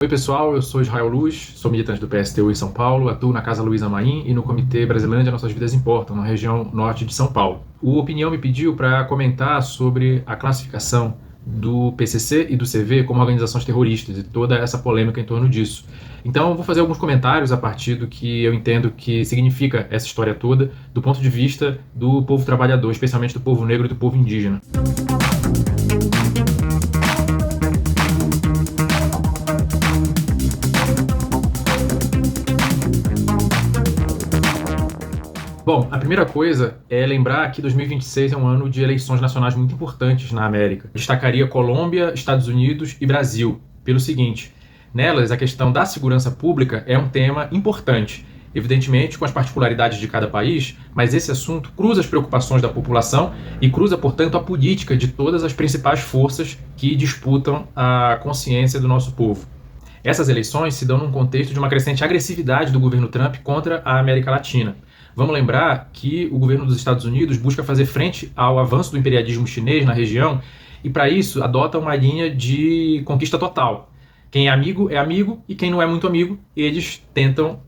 Oi pessoal, eu sou Israel Luz, sou militante do PSTU em São Paulo, atuo na Casa Luiza Maim e no Comitê Brasilândia Nossas Vidas Importam, na região norte de São Paulo. O Opinião me pediu para comentar sobre a classificação do PCC e do CV como organizações terroristas e toda essa polêmica em torno disso. Então eu vou fazer alguns comentários a partir do que eu entendo que significa essa história toda, do ponto de vista do povo trabalhador, especialmente do povo negro e do povo indígena. Bom, a primeira coisa é lembrar que 2026 é um ano de eleições nacionais muito importantes na América. Destacaria Colômbia, Estados Unidos e Brasil, pelo seguinte: nelas, a questão da segurança pública é um tema importante, evidentemente com as particularidades de cada país, mas esse assunto cruza as preocupações da população e cruza, portanto, a política de todas as principais forças que disputam a consciência do nosso povo. Essas eleições se dão num contexto de uma crescente agressividade do governo Trump contra a América Latina. Vamos lembrar que o governo dos Estados Unidos busca fazer frente ao avanço do imperialismo chinês na região e, para isso, adota uma linha de conquista total. Quem é amigo e quem não é muito amigo, eles tentam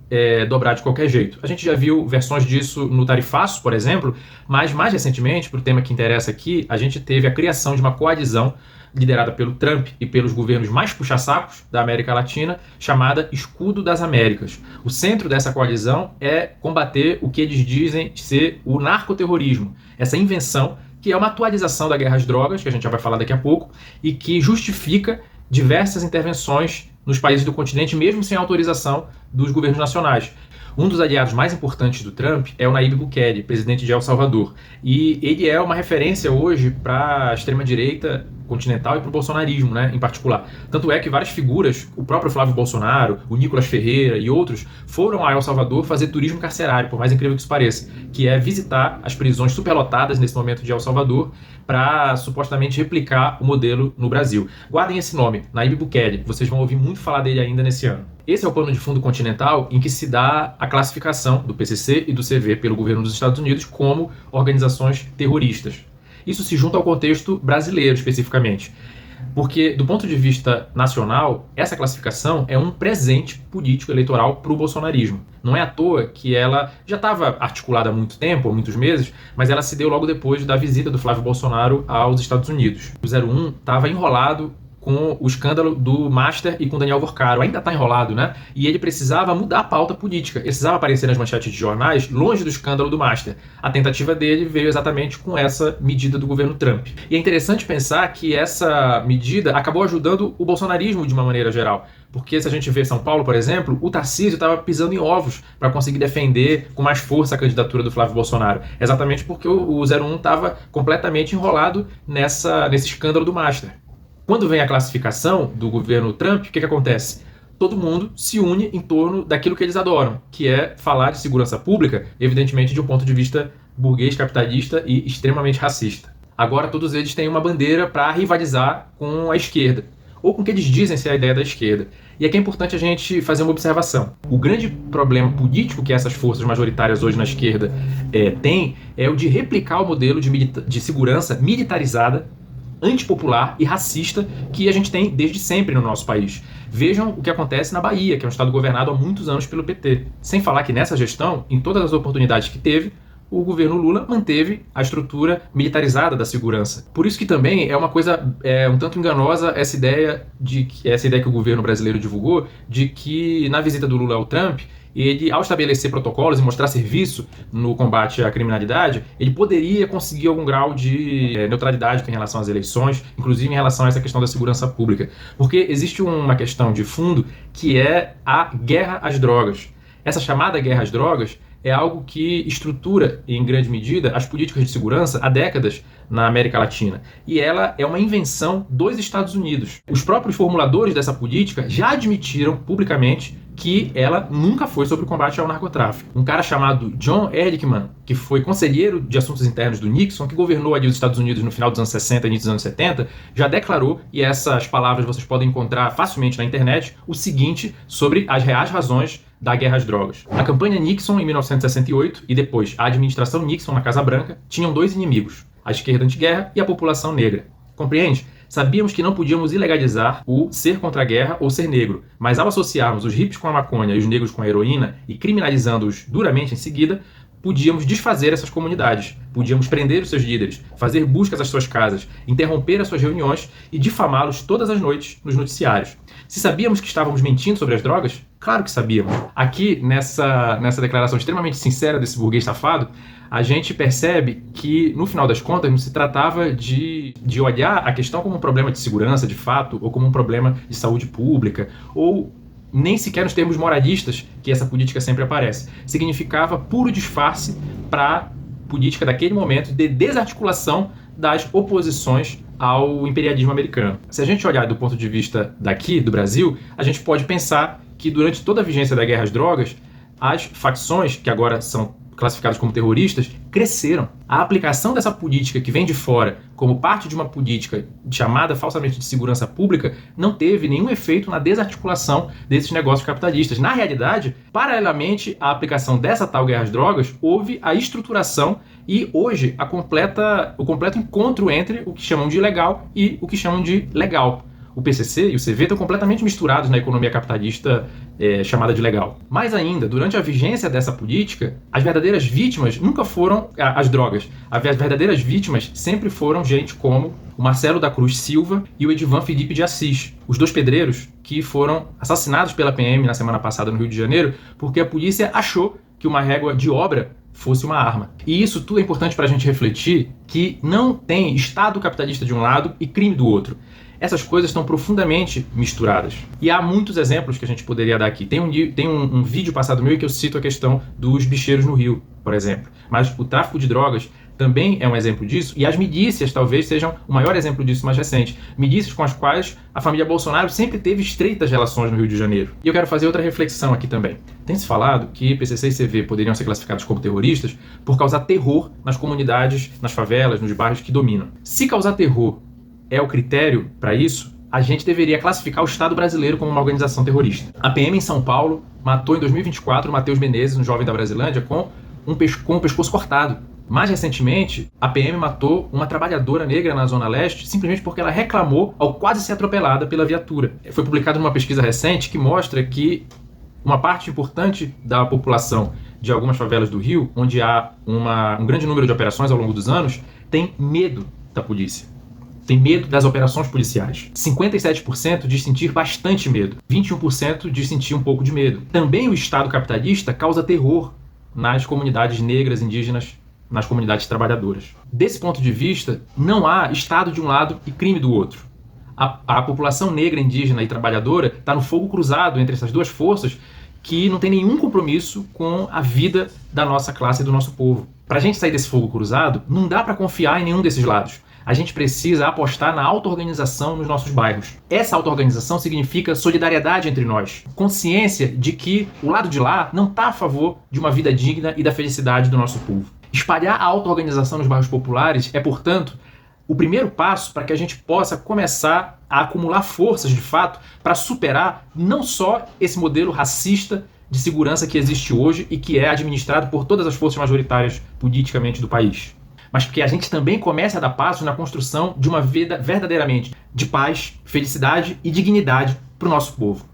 dobrar de qualquer jeito. A gente já viu versões disso no tarifaço, por exemplo, mas mais recentemente, para o tema que interessa aqui, a gente teve a criação de uma coalizão liderada pelo Trump e pelos governos mais puxa-sacos da América Latina, chamada Escudo das Américas. O centro dessa coalizão é combater o que eles dizem ser o narcoterrorismo, essa invenção que é uma atualização da guerra às drogas, que a gente já vai falar daqui a pouco, e que justifica diversas intervenções nos países do continente, mesmo sem autorização dos governos nacionais. Um dos aliados mais importantes do Trump é o Nayib Bukele, presidente de El Salvador. E ele é uma referência hoje para a extrema-direita continental e para o bolsonarismo, né, em particular. Tanto é que várias figuras, o próprio Flávio Bolsonaro, o Nicolas Ferreira e outros, foram a El Salvador fazer turismo carcerário, por mais incrível que isso pareça, que é visitar as prisões superlotadas nesse momento de El Salvador para supostamente replicar o modelo no Brasil. Guardem esse nome, Nayib Bukele, vocês vão ouvir muito falar dele ainda nesse ano. Esse é o pano de fundo continental em que se dá a classificação do PCC e do CV pelo governo dos Estados Unidos como organizações terroristas. Isso se junta ao contexto brasileiro, especificamente. Porque, do ponto de vista nacional, essa classificação é um presente político eleitoral para o bolsonarismo. Não é à toa que ela já estava articulada há muito tempo, há muitos meses, mas ela se deu logo depois da visita do Flávio Bolsonaro aos Estados Unidos. O 01 estava enrolado com o escândalo do Master e com Daniel Vorcaro. Ainda está enrolado, né? E ele precisava mudar a pauta política. Ele precisava aparecer nas manchetes de jornais longe do escândalo do Master. A tentativa dele veio exatamente com essa medida do governo Trump. E é interessante pensar que essa medida acabou ajudando o bolsonarismo de uma maneira geral. Porque se a gente vê São Paulo, por exemplo, o Tarcísio estava pisando em ovos para conseguir defender com mais força a candidatura do Flávio Bolsonaro. Exatamente porque o 01 estava completamente enrolado nesse escândalo do Master. Quando vem a classificação do governo Trump, o que acontece? Todo mundo se une em torno daquilo que eles adoram, que é falar de segurança pública, evidentemente de um ponto de vista burguês, capitalista e extremamente racista. Agora todos eles têm uma bandeira para rivalizar com a esquerda, ou com o que eles dizem ser a ideia da esquerda. E aqui é importante a gente fazer uma observação. O grande problema político que essas forças majoritárias hoje na esquerda têm é o de replicar o modelo de segurança militarizada, antipopular e racista que a gente tem desde sempre no nosso país. Vejam o que acontece na Bahia, que é um estado governado há muitos anos pelo PT. Sem falar que nessa gestão, em todas as oportunidades que teve, o governo Lula manteve a estrutura militarizada da segurança. Por isso que também é uma coisa um tanto enganosa essa ideia que o governo brasileiro divulgou, de que na visita do Lula ao Trump, ele, ao estabelecer protocolos e mostrar serviço no combate à criminalidade, ele poderia conseguir algum grau de neutralidade em relação às eleições, inclusive em relação a essa questão da segurança pública. Porque existe uma questão de fundo que é a guerra às drogas. Essa chamada guerra às drogas é algo que estrutura, em grande medida, as políticas de segurança há décadas na América Latina. E ela é uma invenção dos Estados Unidos. Os próprios formuladores dessa política já admitiram publicamente que ela nunca foi sobre o combate ao narcotráfico. Um cara chamado John Ehrlichman, que foi conselheiro de assuntos internos do Nixon, que governou ali os Estados Unidos no final dos anos 60 e início dos anos 70, já declarou, e essas palavras vocês podem encontrar facilmente na internet, o seguinte sobre as reais razões da guerra às drogas. A campanha Nixon em 1968 e depois a administração Nixon na Casa Branca tinham dois inimigos, a esquerda antiguerra e a população negra. Compreende? Sabíamos que não podíamos ilegalizar o ser contra a guerra ou ser negro, mas ao associarmos os hippies com a maconha e os negros com a heroína e criminalizando-os duramente em seguida, podíamos desfazer essas comunidades, podíamos prender os seus líderes, fazer buscas às suas casas, interromper as suas reuniões e difamá-los todas as noites nos noticiários. Se sabíamos que estávamos mentindo sobre as drogas? Claro que sabíamos. Aqui, nessa declaração extremamente sincera desse burguês safado, a gente percebe que, no final das contas, não se tratava de olhar a questão como um problema de segurança, de fato, ou como um problema de saúde pública, ou nem sequer nos termos moralistas que essa política sempre aparece. Significava puro disfarce para a política daquele momento de desarticulação das oposições ao imperialismo americano. Se a gente olhar do ponto de vista daqui, do Brasil, a gente pode pensar que durante toda a vigência da guerra às drogas, as facções, que agora são classificadas como terroristas, cresceram. A aplicação dessa política que vem de fora como parte de uma política chamada falsamente de segurança pública não teve nenhum efeito na desarticulação desses negócios capitalistas. Na realidade, paralelamente à aplicação dessa tal guerra às drogas, houve a estruturação e hoje o completo encontro entre o que chamam de ilegal e o que chamam de legal. O PCC e o CV estão completamente misturados na economia capitalista chamada de legal. Mais ainda, durante a vigência dessa política, as verdadeiras vítimas nunca foram as drogas. As verdadeiras vítimas sempre foram gente como o Marcelo da Cruz Silva e o Edivan Felipe de Assis, os dois pedreiros que foram assassinados pela PM na semana passada no Rio de Janeiro porque a polícia achou que uma régua de obra fosse uma arma. E isso tudo é importante para a gente refletir que não tem Estado capitalista de um lado e crime do outro. Essas coisas estão profundamente misturadas. E há muitos exemplos que a gente poderia dar aqui. Tem um vídeo passado meu em que eu cito a questão dos bicheiros no Rio, por exemplo. Mas o tráfico de drogas também é um exemplo disso, e as milícias talvez sejam o maior exemplo disso mais recente. Milícias com as quais a família Bolsonaro sempre teve estreitas relações no Rio de Janeiro. E eu quero fazer outra reflexão aqui também. Tem se falado que PCC e CV poderiam ser classificados como terroristas por causar terror nas comunidades, nas favelas, nos bairros que dominam. Se causar terror é o critério para isso, a gente deveria classificar o Estado brasileiro como uma organização terrorista. A PM em São Paulo matou em 2024 o Matheus Menezes, um jovem da Brasilândia, com o pescoço cortado. Mais recentemente, a PM matou uma trabalhadora negra na Zona Leste simplesmente porque ela reclamou ao quase ser atropelada pela viatura. Foi publicado numa pesquisa recente que mostra que uma parte importante da população de algumas favelas do Rio, onde há um grande número de operações ao longo dos anos, tem medo da polícia. Tem medo das operações policiais. 57% diz sentir bastante medo. 21% diz sentir um pouco de medo. Também o Estado capitalista causa terror nas comunidades negras, indígenas, nas comunidades trabalhadoras. Desse ponto de vista, não há Estado de um lado e crime do outro. A população negra, indígena e trabalhadora está no fogo cruzado entre essas duas forças que não tem nenhum compromisso com a vida da nossa classe e do nosso povo. Para a gente sair desse fogo cruzado, não dá para confiar em nenhum desses lados. A gente precisa apostar na auto-organização nos nossos bairros. Essa auto-organização significa solidariedade entre nós. Consciência de que o lado de lá não está a favor de uma vida digna e da felicidade do nosso povo. Espalhar a auto-organização nos bairros populares é, portanto, o primeiro passo para que a gente possa começar a acumular forças, de fato, para superar não só esse modelo racista de segurança que existe hoje e que é administrado por todas as forças majoritárias politicamente do país, mas que a gente também comece a dar passos na construção de uma vida verdadeiramente de paz, felicidade e dignidade para o nosso povo.